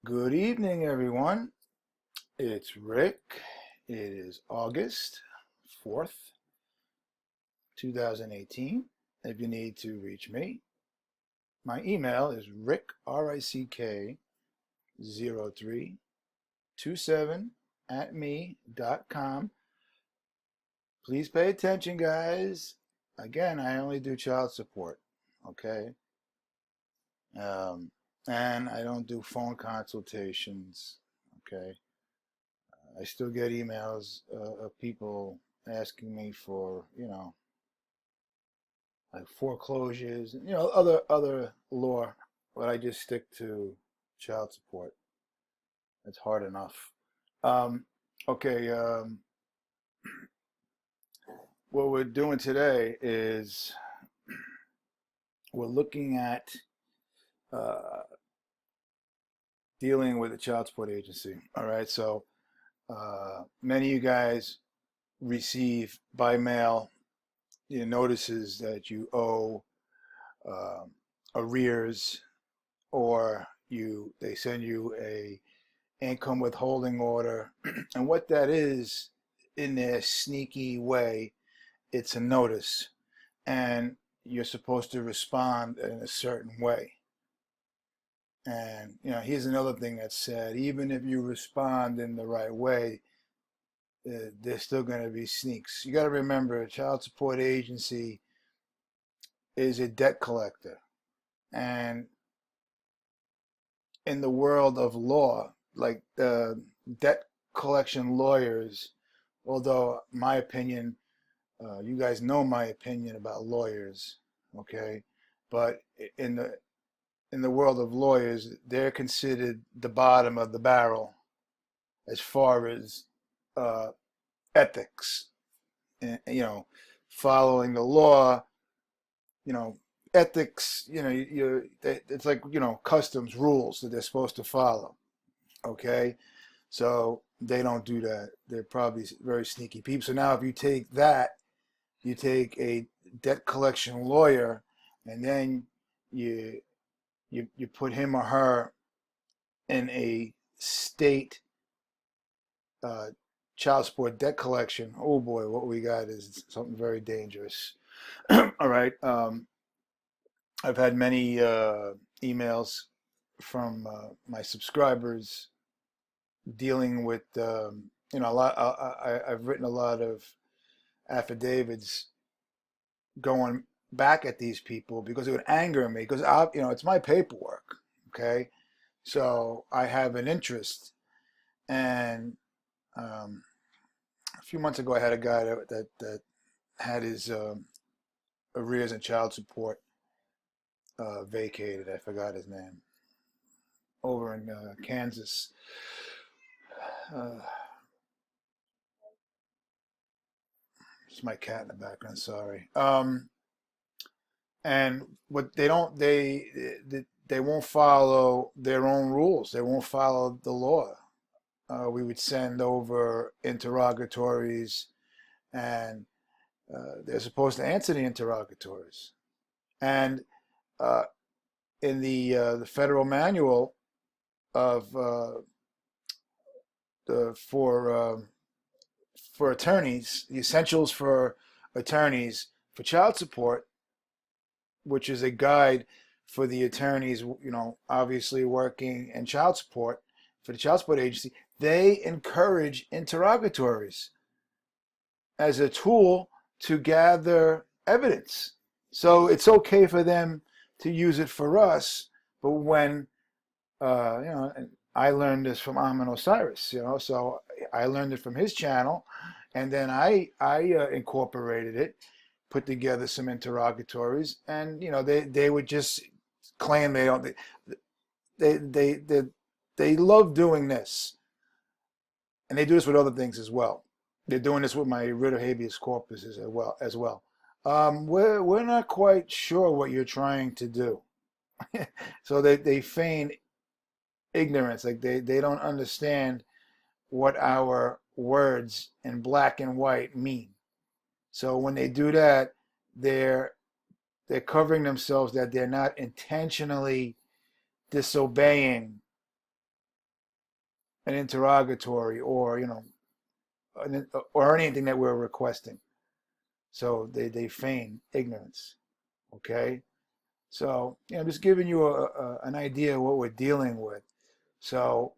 Good evening, everyone. It's Rick. It is August 4th, 2018. If you need to reach me, my email is rick, R-I-C-K, 0327 at me.com. Please pay attention, guys. Again, I only do child support, okay? Um, and I don't do phone consultations, okay? I still get emails of people asking me for, like foreclosures, and, other law, but I just stick to child support. It's hard enough. Um, okay, what we're doing today is we're looking at uh, dealing with the child support agency. All right, so many of you guys receive by mail notices that you owe um, arrears, or they send you a income withholding order. And what that is, in their sneaky way, it's a notice, and you're supposed to respond in a certain way. And here's another thing that's said: even if you respond in the right way, there's still going to be sneaks. You got to remember, a child support agency is a debt collector, and in the world of law, like the debt collection lawyers, although my opinion, you guys know my opinion about lawyers, okay? But in the world of lawyers, they're considered the bottom of the barrel as far as uh, ethics, and, following the law, you know, ethics, it's like, customs rules that they're supposed to follow. Okay, so they don't do that. They're probably very sneaky people. So now, if you take that, you take a debt collection lawyer, and then you you put him or her in a state uh, child support debt collection. Oh boy, what we got is something very dangerous. All right, I've had many emails from my subscribers dealing with a lot. I've written a lot of affidavits going back at these people because it would anger me, because it's my paperwork. Okay, so I have an interest. And a few months ago, I had a guy that had his arrears and child support vacated. I forgot his name, over in Kansas. Uh, it's my cat in the background. Sorry. And what they won't follow their own rules. They won't follow the law. We would send over interrogatories, and they're supposed to answer the interrogatories. And uh, in the federal manual of the for attorneys, the essentials for attorneys for child support, which is a guide for the attorneys, obviously working in child support for the child support agency, they encourage interrogatories as a tool to gather evidence. So it's okay for them to use it for us, but when and I learned this from Amon Osiris, so I learned it from his channel, and then I incorporated it, put together some interrogatories, and they would just claim they don't they they they, they love doing this, and they do this with other things as well. They're doing this with my writ of habeas corpus as well. We're not quite sure what you're trying to do. So they feign ignorance, like they don't understand what our words in black and white mean. So when they do that, they're they're covering themselves that they're not intentionally disobeying an interrogatory, or or anything that we're requesting. So they feign ignorance. Okay. So just giving you an idea of what we're dealing with. So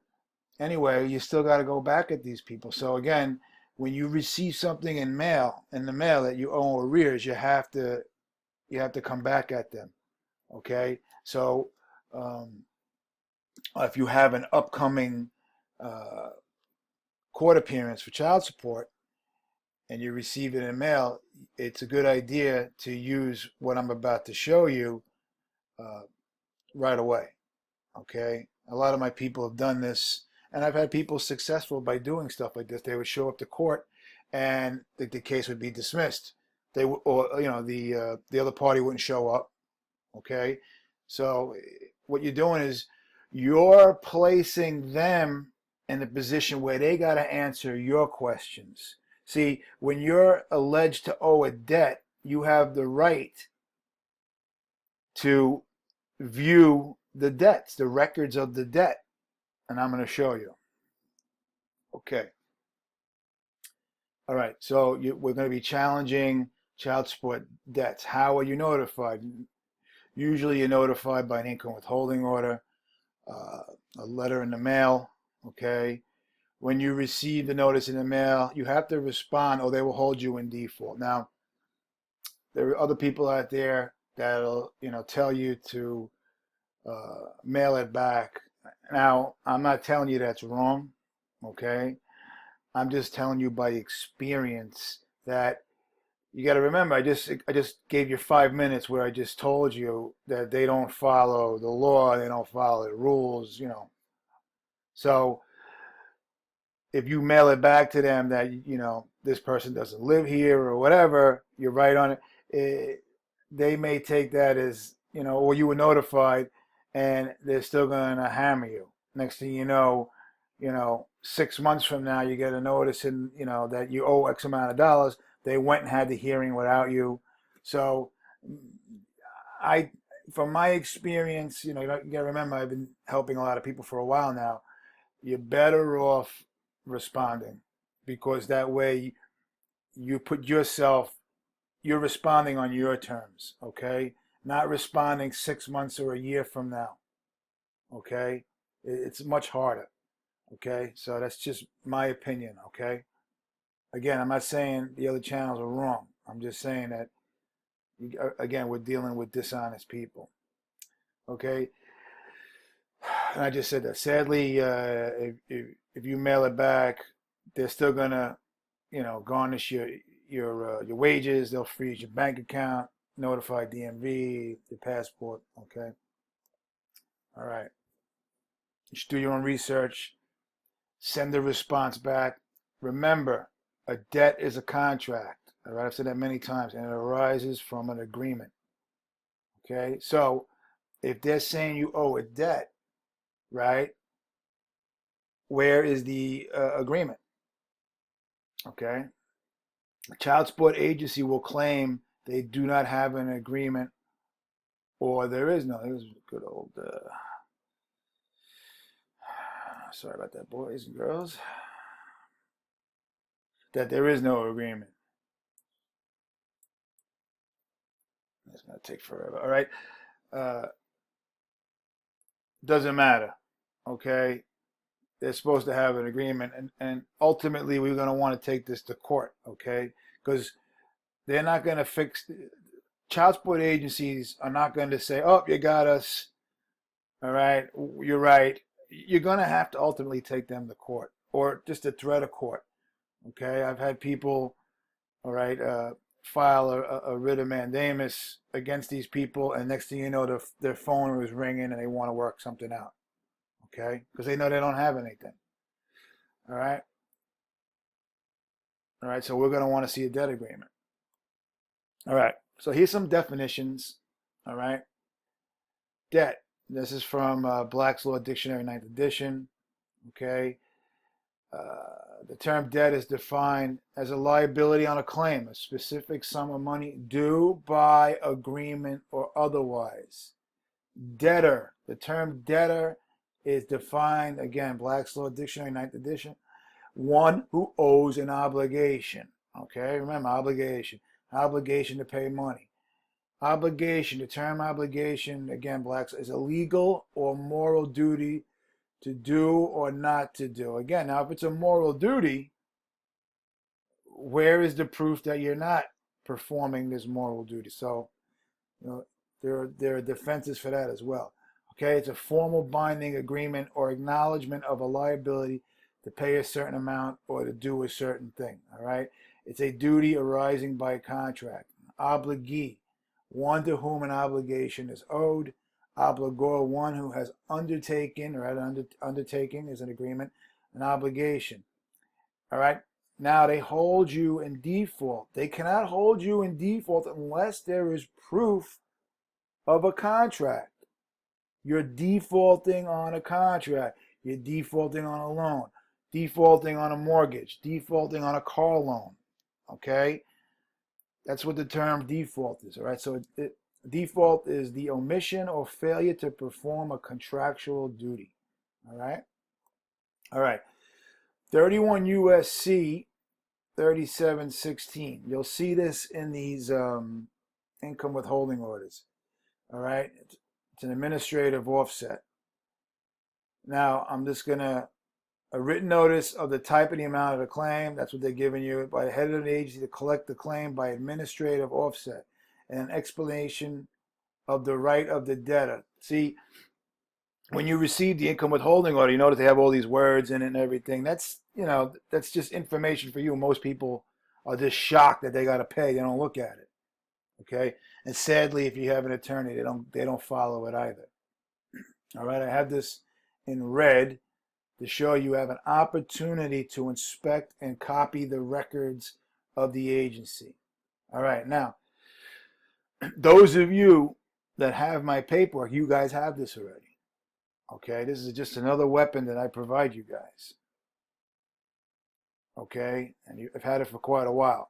anyway, you still got to go back at these people. So again, when you receive something in the mail that you owe arrears, you have to come back at them. Okay. So if you have an upcoming uh, court appearance for child support and you receive it in mail, it's a good idea to use what I'm about to show you uh, right away. Okay. A lot of my people have done this, and I've had people successful by doing stuff like this. They would show up to court, and the case would be dismissed. Or the other party wouldn't show up. Okay, so what you're doing is you're placing them in a position where they got to answer your questions. See, when you're alleged to owe a debt, you have the right to view the debts, the records of the debt, and I'm going to show you. Okay. All right. So we're going to be challenging child support debts. How are you notified? Usually you're notified by an income withholding order, a letter in the mail. Okay. When you receive the notice in the mail, you have to respond or they will hold you in default. Now, there are other people out there that'll, tell you to mail it back. Now, I'm not telling you that's wrong, okay? I'm just telling you by experience that you got to remember. I just gave you 5 minutes where I just told you that they don't follow the law, they don't follow the rules. So if you mail it back to them that this person doesn't live here or whatever, you're right on it. They may take that as or you were notified, and they're still going to hammer you. Next thing you know, 6 months from now, you get a notice and that you owe X amount of dollars. They went and had the hearing without you. So from my experience, you got to remember, I've been helping a lot of people for a while now. You're better off responding, because that way you put yourself, you're responding on your terms, okay? Not responding 6 months or a year from now, okay? It's much harder, okay? So that's just my opinion, okay? Again, I'm not saying the other channels are wrong. I'm just saying that, again, we're dealing with dishonest people, okay? And I just said that. Sadly, if you mail it back, they're still gonna, garnish your wages. They'll freeze your bank account, notify DMV, your passport. Okay. All right. You should do your own research. Send the response back. Remember, a debt is a contract. All right. I've said that many times, and it arises from an agreement. Okay. So if they're saying you owe a debt, right? Where is the agreement? Okay. The child support agency will claim they do not have an agreement, or there is no. Here's good old. Sorry about that, boys and girls. That there is no agreement. It's gonna take forever. All right. Doesn't matter. Okay. They're supposed to have an agreement, and ultimately we're going to want to take this to court, okay? Because they're not going to fix. Child support agencies are not going to say, "Oh, you got us." All right, you're right. You're going to have to ultimately take them to court, or just a threat of court. Okay, I've had people, all right, file a writ of mandamus against these people, and next thing you know, their phone was ringing, and they want to work something out. Okay, because they know they don't have anything. All right. All right. So we're going to want to see a debt agreement. All right. So here's some definitions. All right. Debt. This is from Black's Law Dictionary, 9th edition. Okay. The term debt is defined as a liability on a claim, a specific sum of money due by agreement or otherwise. Debtor. The term debtor is defined, again, Black's Law Dictionary, 9th edition, one who owes an obligation. Okay, remember, obligation. Obligation to pay money. Obligation, the term obligation, again, Black's, is a legal or moral duty to do or not to do. Again, now if it's a moral duty, where is the proof that you're not performing this moral duty? So, you know, there are defenses for that as well. Okay, it's a formal binding agreement or acknowledgement of a liability to pay a certain amount or to do a certain thing. All right, it's a duty arising by contract. Obligee, one to whom an obligation is owed. Obligor, one who has undertaken or had undertaking is an agreement, an obligation. All right. Now they hold you in default. They cannot hold you in default unless there is proof of a contract. You're defaulting on a contract. You're defaulting on a loan, defaulting on a mortgage, defaulting on a car loan. Okay? That's what the term default is. All right? So default is the omission or failure to perform a contractual duty. All right? All right. 31 U.S.C. 3716. You'll see this in these income withholding orders. All right? It's an administrative offset. Now, I'm just going to, a written notice of the type and the amount of the claim. That's what they're giving you by the head of the agency to collect the claim by administrative offset. And an explanation of the right of the debtor. See, when you receive the income withholding order, you notice they have all these words in it and everything. That's, you know, that's just information for you. Most people are just shocked that they got to pay. They don't look at it. Okay? And sadly, if you have an attorney, they don't follow it either. All right, I have this in red to show you have an opportunity to inspect and copy the records of the agency. All right, now, those of you that have my paperwork, you guys have this already. Okay, this is just another weapon that I provide you guys. Okay, and you've had it for quite a while.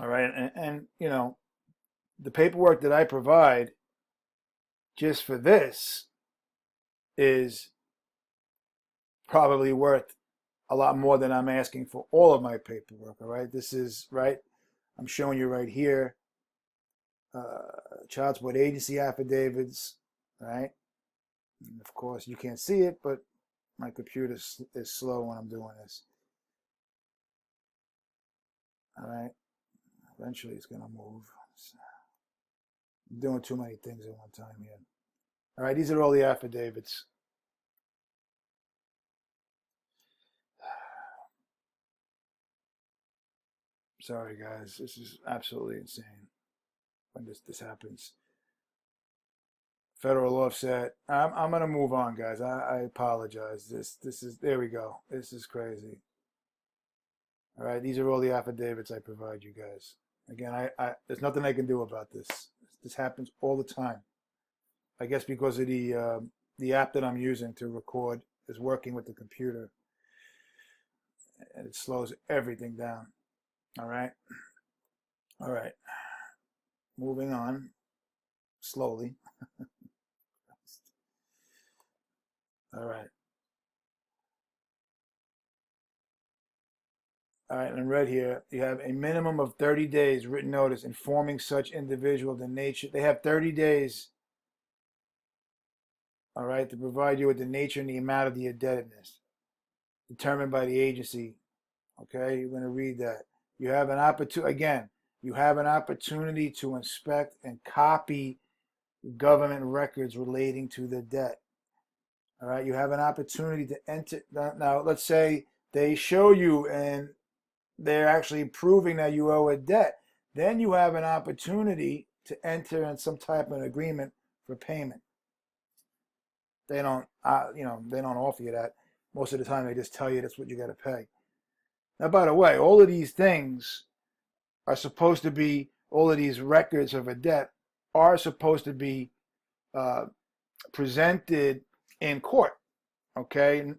All right, and you know, the paperwork that I provide just for this is probably worth a lot more than I'm asking for all of my paperwork. All right, this is right. I'm showing you right here. Child support agency affidavits. Right. And of course, you can't see it, but my computer is slow when I'm doing this. All right. Eventually, it's going to move. I'm doing too many things at one time here. All right. These are all the affidavits. Sorry, guys. This is absolutely insane when this happens. Federal offset. I'm gonna move on, guys. I apologize. This is, there we go. This is crazy. All right, these are all the affidavits I provide you guys. Again, I there's nothing I can do about this. This happens all the time. I guess because of the app that I'm using to record is working with the computer, and it slows everything down. All right. All right. Moving on slowly. All right. All right, and in red here, you have a minimum of 30 days written notice informing such individual the nature. They have 30 days, all right, to provide you with the nature and the amount of the indebtedness determined by the agency. Okay, you're going to read that. You have an opportunity, again, you have an opportunity to inspect and copy government records relating to the debt. All right, you have an opportunity to enter. Now, let's say they show you and they're actually proving that you owe a debt. Then you have an opportunity to enter in some type of agreement for payment. They don't, they don't offer you that. Most of the time, they just tell you that's what you got to pay. Now, by the way, all of these things are supposed to be, all of these records of a debt are supposed to be presented in court, okay?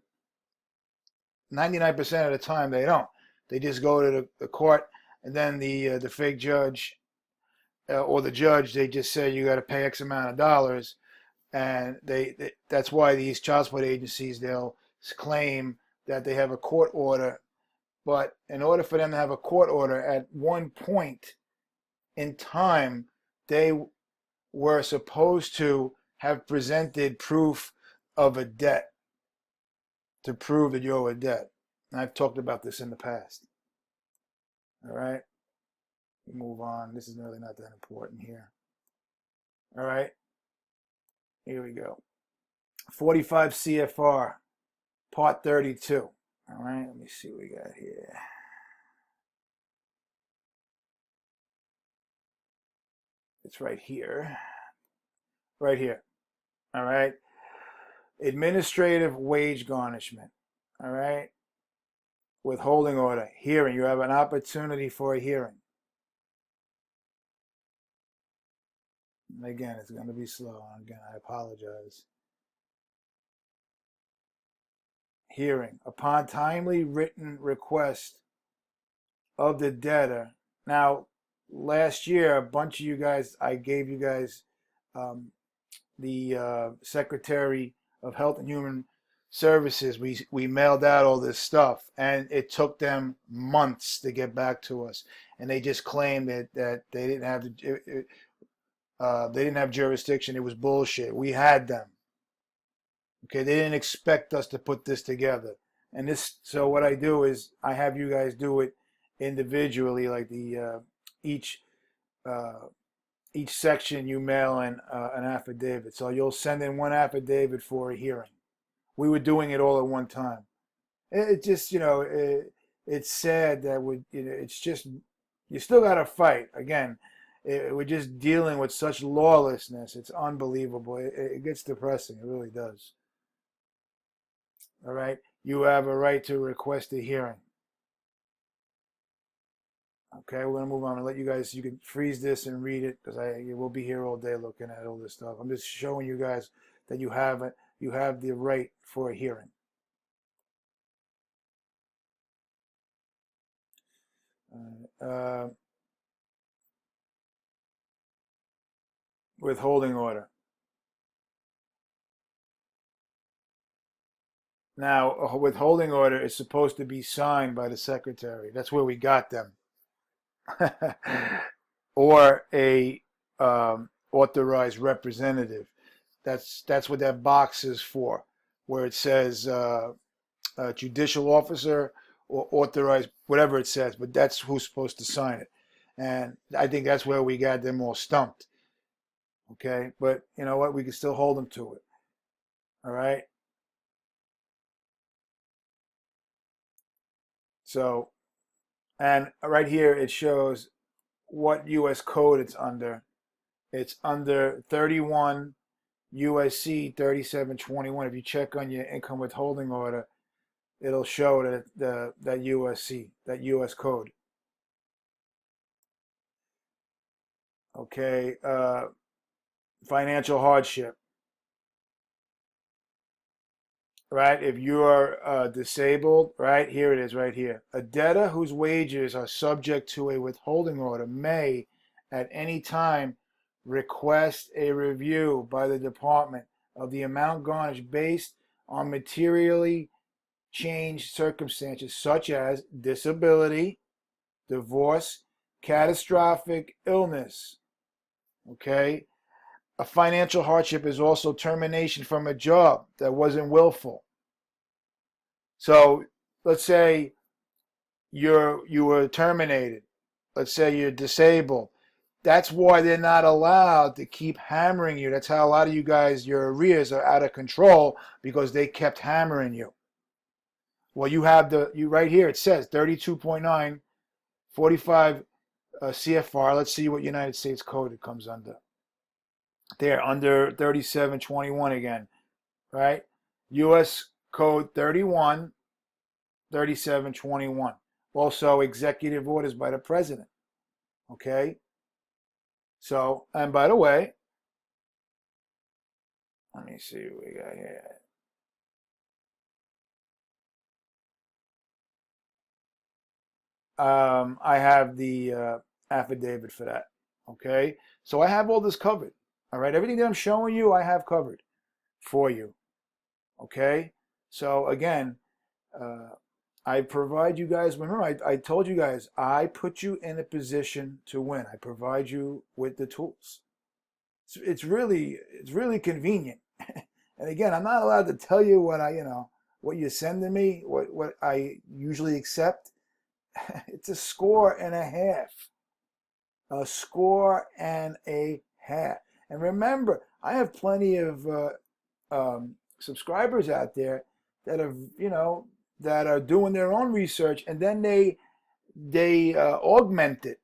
99% of the time they don't. They just go to the court, and then the fake judge or the judge, they just say you got to pay X amount of dollars, And that's why these child support agencies, they'll claim that they have a court order, but in order for them to have a court order, at one point in time, they were supposed to have presented proof of a debt to prove that you owe a debt. And I've talked about this in the past. All right, move on. This is really not that important here. All right, here we go. 45 CFR, Part 32. All right, let me see what we got here. It's right here. Right here. All right. Administrative wage garnishment. All right. Withholding order. Hearing. You have an opportunity for a hearing. And again, it's going to be slow. Again, I apologize. Hearing. Upon timely written request of the debtor. Now, last year, a bunch of you guys, I gave you guys the Secretary of Health and Human Services. We mailed out all this stuff, and it took them months to get back to us. And they just claimed that they didn't have jurisdiction. It was bullshit. We had them. Okay, they didn't expect us to put this together. And this, so what I do is I have you guys do it individually, like the each section you mail in an affidavit. So you'll send in one affidavit for a hearing. We were doing it all at one time. It just, it's sad that it's just, you still got to fight. Again, we're just dealing with such lawlessness. It's unbelievable. It gets depressing. It really does. All right. You have a right to request a hearing. Okay, we're gonna move on and let you guys. You can freeze this and read it because we'll be here all day looking at all this stuff. I'm just showing you guys that you have the right for a hearing. Withholding order. Now, a withholding order is supposed to be signed by the secretary. That's where we got them. Or a authorized representative. That's what that box is for, where it says judicial officer or authorized, whatever it says, but that's who's supposed to sign it. And I think that's where we got them all stumped. Okay, but you know what? We can still hold them to it. All right. So, and right here it shows what U.S. code it's under. It's under 31 USC 3721. If you check on your income withholding order, it'll show that that USC, that U.S. code. Okay, financial hardship. Right, if you are disabled, right, here it is right here. A debtor whose wages are subject to a withholding order may at any time request a review by the department of the amount garnished based on materially changed circumstances such as disability, divorce, catastrophic illness. Okay, a financial hardship is also termination from a job that wasn't willful. So let's say you were terminated. Let's say you're disabled. That's why they're not allowed to keep hammering you. That's how a lot of you guys, your arrears are out of control because they kept hammering you. Well, you have you right here. It says 32.9, 45 CFR. Let's see what United States code it comes under. There, under 3721 again, right? U.S. code 31, 3721. Also, executive orders by the president. Okay? So, and by the way, let me see what we got here. I have the affidavit for that. Okay? So I have all this covered. All right? Everything that I'm showing you, I have covered. for you. Okay? So again, I provide you guys, remember I told you guys, I put you in a position to win. I provide you with the tools. It's really convenient. And again, I'm not allowed to tell you what what you send to me, what I usually accept. It's a score and a half. A score and a half. And remember, I have plenty of subscribers out there that have, that are doing their own research, and then they augment it.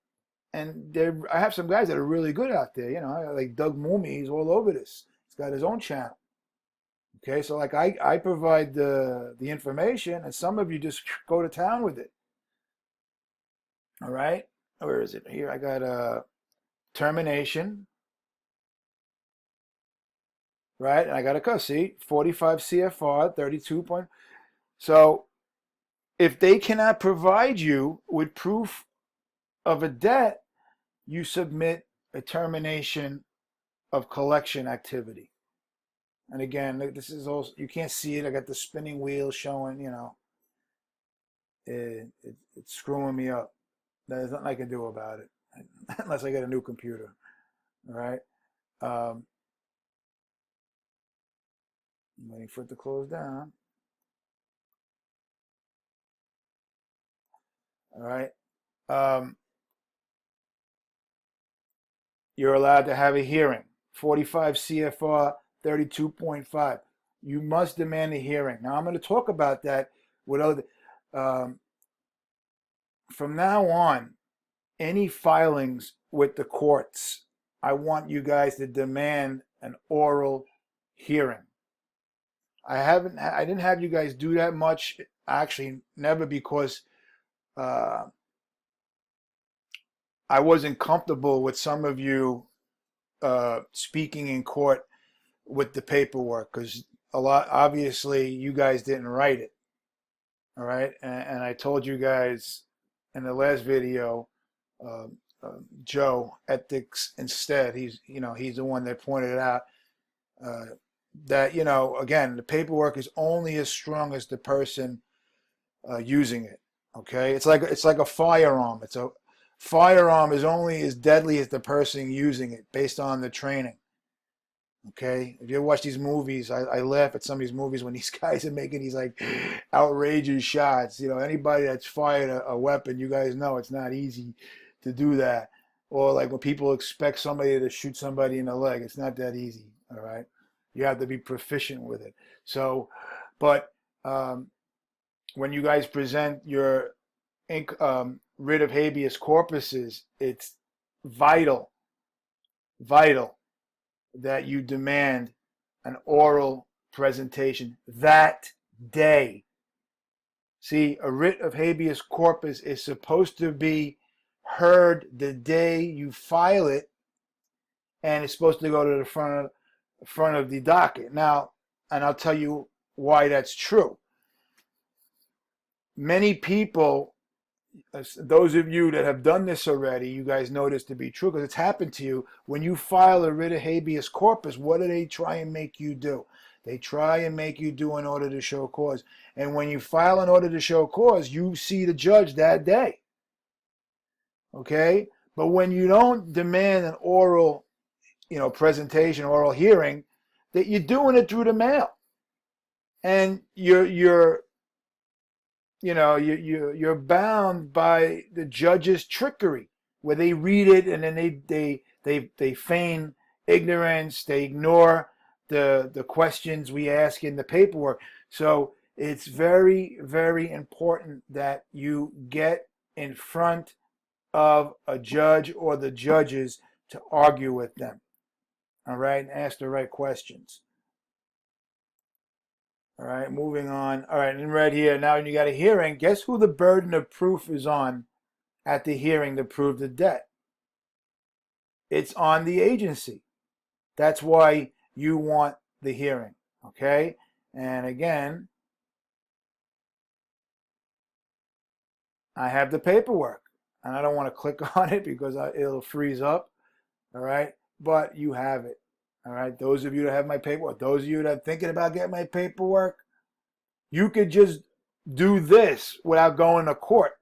And I have some guys that are really good out there, like Doug Mooney. He's all over this. He's got his own channel. Okay, so like I provide the information, and some of you just go to town with it. All right, where is it? Here I got termination, right? And I got a see 45 CFR 32 point. So if they cannot provide you with proof of a debt, you submit a termination of collection activity. And again, this is also, you can't see it. I got the spinning wheel showing, it's screwing me up. There's nothing I can do about it unless I get a new computer. All right. I'm waiting for it to close down. All right. You're allowed to have a hearing. 45 CFR 32.5. You must demand a hearing. Now I'm going to talk about that with other. From now on, any filings with the courts, I want you guys to demand an oral hearing. I didn't have you guys do that much. Actually, never, because I wasn't comfortable with some of you speaking in court with the paperwork, because obviously you guys didn't write it. All right, and I told you guys in the last video, Joe Ethics Instead, he's the one that pointed out that again, the paperwork is only as strong as the person using it. Okay, it's like a firearm. It's a firearm is only as deadly as the person using it, based on the training. Okay, if you watch these movies, I laugh at some of these movies when these guys are making these like outrageous shots. Anybody that's fired a weapon, you guys know it's not easy to do that. Or like when people expect somebody to shoot somebody in the leg, it's not that easy. All right, you have to be proficient with it. So, but when you guys present your writ of habeas corpuses, it's vital that you demand an oral presentation that day. See, a writ of habeas corpus is supposed to be heard the day you file it, and it's supposed to go to the front of the docket. Now, and I'll tell you why that's true. Many people, those of you that have done this already, you guys know this to be true because it's happened to you. When you file a writ of habeas corpus, what do they try and make you do? They try and make you do an order to show cause. And when you file an order to show cause, you see the judge that day. Okay? But when you don't demand an oral, presentation, oral hearing, that you're doing it through the mail. And you're bound by the judge's trickery, where they read it and then they feign ignorance. They ignore the questions we ask in the paperwork. So it's very, very important that you get in front of a judge or the judges to argue with them. All right, and ask the right questions. All right, moving on. All right, and right here, now when you got a hearing, guess who the burden of proof is on at the hearing to prove the debt? It's on the agency. That's why you want the hearing, okay? And again, I have the paperwork, and I don't want to click on it because it'll freeze up, all right? But you have it, All right, those of you that have my paperwork, those of you that are thinking about getting my paperwork, you could just do this without going to court.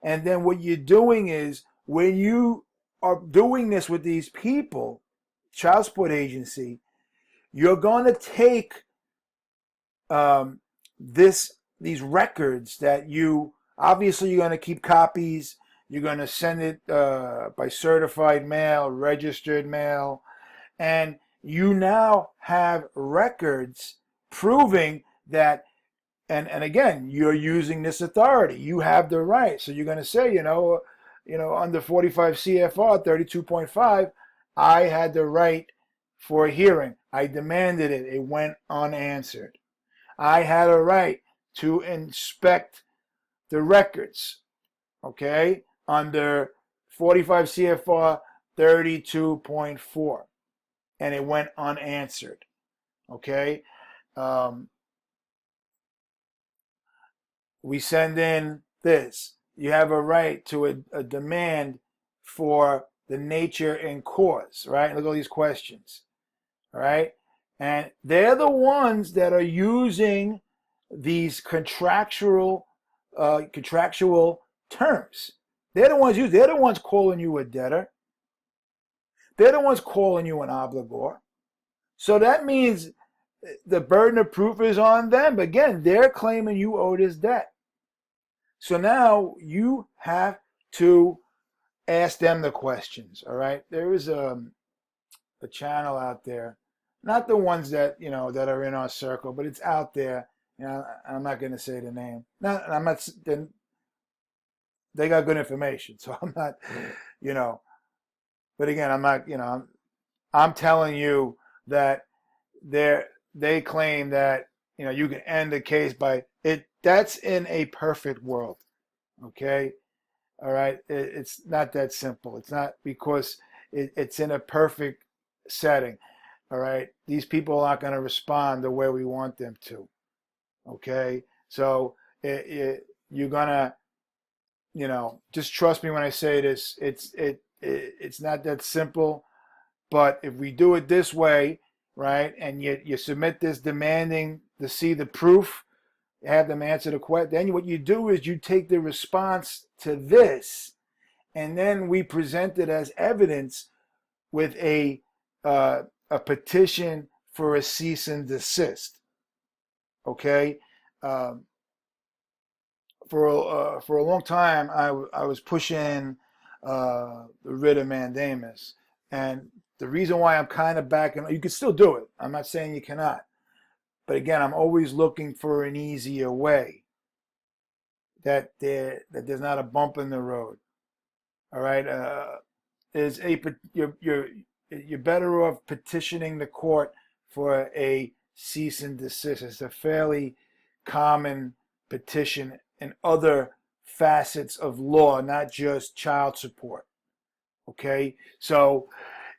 And then what you're doing is, when you are doing this with these people, child support agency, you're going to take these records that you, obviously you're going to keep copies. You're going to send it by certified mail, registered mail, and you now have records proving that. And again, you're using this authority. You have the right. So you're going to say, under 45 CFR 32.5, I had the right for a hearing. I demanded it. It went unanswered. I had a right to inspect the records, okay, under 45 CFR 32.4, and it went unanswered, okay? We send in this. You have a right to a demand for the nature and cause, right? Look at all these questions, all right? And they're the ones that are using these contractual terms. They're the ones calling you a debtor. They're the ones calling you an obligor. So that means the burden of proof is on them. Again, they're claiming you owe this debt. So now you have to ask them the questions, all right? There is a channel out there, not the ones that, that are in our circle, but it's out there. I'm not going to say the name. I'm not. They got good information, so I'm not, But again, I'm not, I'm telling you that they claim that, you can end the case by it. That's in a perfect world, okay? All right, it's not that simple. It's not, because it's in a perfect setting. All right, these people aren't going to respond the way we want them to. Okay, so you're gonna, just trust me when I say this. It's not that simple. But if we do it this way, right, and you submit this demanding to see the proof, have them answer the question, then what you do is you take the response to this, and then we present it as evidence with a petition for a cease and desist. Okay, for a long time I was pushing the writ of mandamus, and the reason why I'm kind of backing, you can still do it. I'm not saying you cannot, but again, I'm always looking for an easier way, that there's not a bump in the road. All right, you're better off petitioning the court for a cease and desist. It's a fairly common petition in other facets of law, not just child support. Okay, so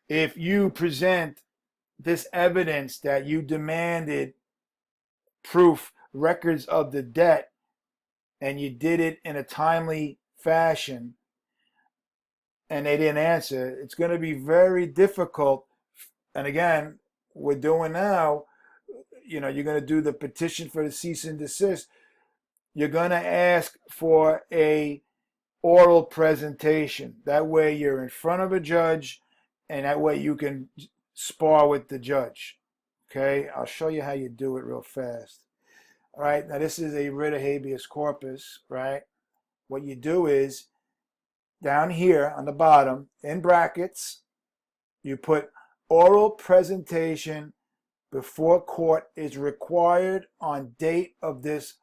if you present this evidence that you demanded proof, records of the debt, and you did it in a timely fashion, and they didn't answer, it's going to be very difficult. And again, we're doing now, you're going to do the petition for the cease and desist. You're going to ask for a oral presentation. That way you're in front of a judge, and that way you can spar with the judge. Okay, I'll show you how you do it real fast. All right, now this is a writ of habeas corpus, right? What you do is, down here on the bottom, in brackets, you put oral presentation before court is required on date of this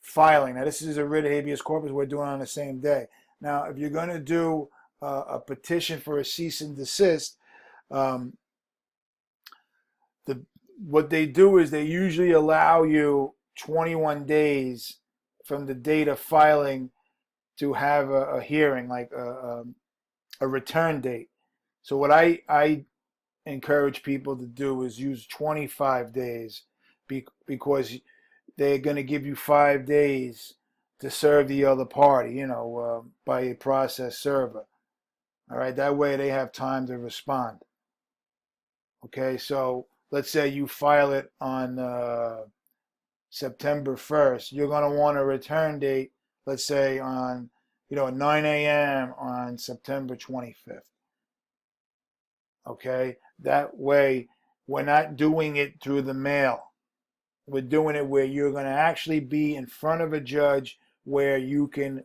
filing. Now, this is a writ of habeas corpus we're doing on the same day. Now, if you're going to do a petition for a cease and desist, what they do is they usually allow you 21 days from the date of filing to have a hearing, like a return date. So what I encourage people to do is use 25 days, because they're going to give you 5 days to serve the other party, by a process server. All right, that way they have time to respond. Okay, so let's say you file it on September 1st. You're going to want a return date, let's say on 9 a.m. on September 25th. Okay, that way we're not doing it through the mail. We're doing it where you're going to actually be in front of a judge where you can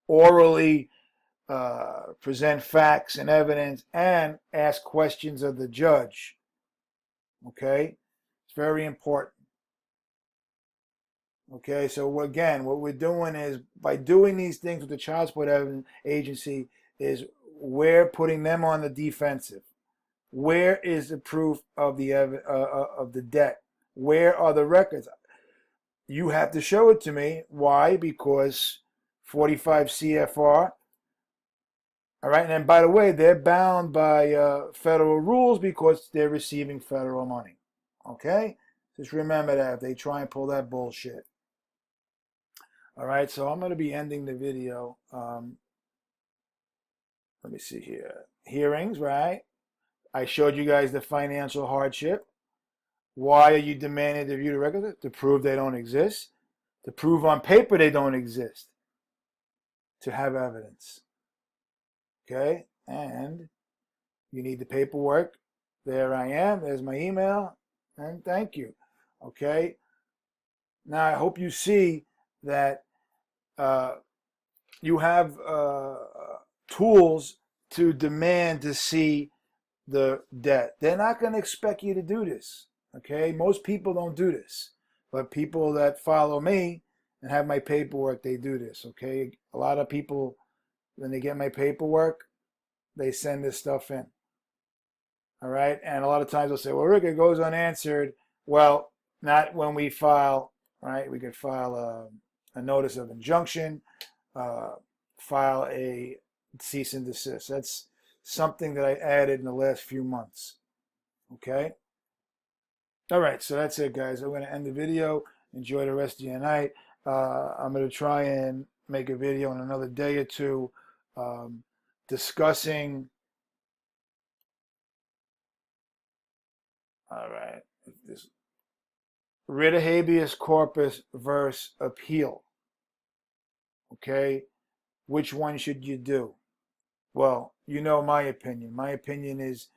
orally present facts and evidence and ask questions of the judge. Okay, it's very important. Okay, so again, what we're doing is by doing these things with the Child Support Agency is we're putting them on the defensive. Where is the proof of the debt? Where are the records? You have to show it to me. Why? Because 45 CFR. All right, and then by the way, they're bound by federal rules because they're receiving federal money. Okay, just remember that if they try and pull that bullshit. All right, so I'm going to be ending the video. Let me see here. Hearings, right? I showed you guys the financial hardship. Why are you demanding to view the records? To prove they don't exist. To prove on paper they don't exist. To have evidence. Okay, and you need the paperwork. There I am. There's my email. And thank you. Okay, now I hope you see that you have tools to demand to see the debt. They're not going to expect you to do this. Okay, most people don't do this, but people that follow me and have my paperwork, they do this. Okay, a lot of people, when they get my paperwork, they send this stuff in. All right, and a lot of times they'll say, well, Rick, it goes unanswered. Well, not when we file, right? We could file a notice of injunction, file a cease and desist. That's something that I added in the last few months. Okay. All right, so that's it, guys. I'm going to end the video. Enjoy the rest of your night. I'm going to try and make a video in another day or two discussing. All right, this writ of habeas corpus versus appeal. Okay, which one should you do? Well, you know my opinion. My opinion is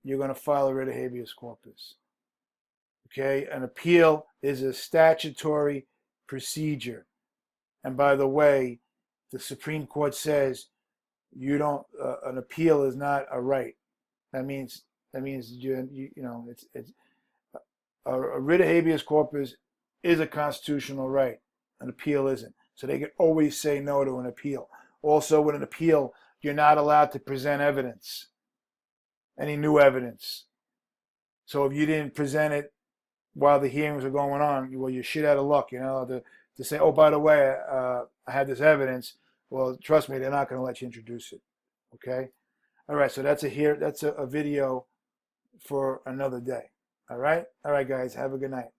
you're going to file a writ of habeas corpus. Okay, an appeal is a statutory procedure. And by the way, the Supreme Court says you don't. An appeal is not a right. That means it's a writ of habeas corpus is a constitutional right. An appeal isn't. So they can always say no to an appeal. Also, with an appeal, you're not allowed to present evidence, any new evidence. So if you didn't present it while the hearings are going on, well, you're shit out of luck. You're not allowed to say, oh, by the way, I have this evidence. Well, trust me, they're not going to let you introduce it. Okay? All right, so that's a video for another day. All right? All right, guys, have a good night.